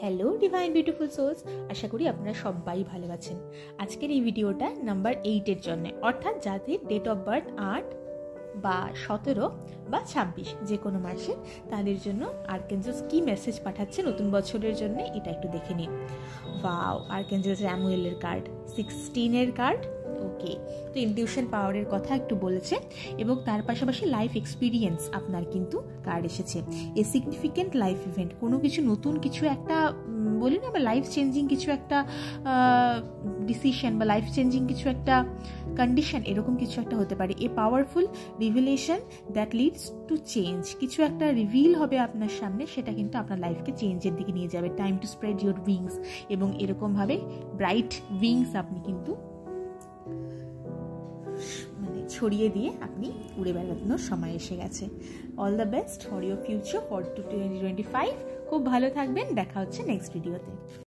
Hello divine beautiful sols, আশা করি আপনারা সবাই ভালো আছেন। আজকের এই ভিডিওটা নাম্বার 8-এর জন্য, অর্থাৎ যাদের ডেট অফ বার্থ 8 বা 17 বা 26 যে কোনো মাসে, তাদের জন্য আর্কেঞ্জেলস কি মেসেজ পাঠাচ্ছে নতুন বছরের জন্য এটা একটু দেখে নিন। ওয়াও, আর্কেঞ্জেল স্যামুয়েলের কার্ড, 16-এর কার্ড। ওকে, তো ইনটিউশন পাওয়ারের কথা একটু বলেছে এবং তার পাশাপাশি লাইফ এক্সপিরিয়েন্স আপনার কিন্তু কার্ড এসেছে। এ সিগনিফিকেন্ট লাইফ ইভেন্ট, কোনো কিছু নতুন কিছু একটা বলি না, বা লাইফ চেঞ্জিং কিছু একটা ডিসিশন বা লাইফ চেঞ্জিং কিছু একটা কন্ডিশন, এরকম কিছু একটা হতে পারে। A powerful revelation that leads to change, কিছু একটা রিভিল হবে আপনার সামনে, সেটা কিন্তু আপনার লাইফকে চেঞ্জের দিকে নিয়ে যাবে। Time to spread your wings, এবং এরকমভাবে ব্রাইট উইংস আপনি কিন্তু ছড়িয়ে দিয়ে আপনি উড়ে বেড়ানোর সময় এসে গেছে। All the best for your future, for 2025। খুব ভালো থাকবেন, দেখা হচ্ছে নেক্সট ভিডিওতে।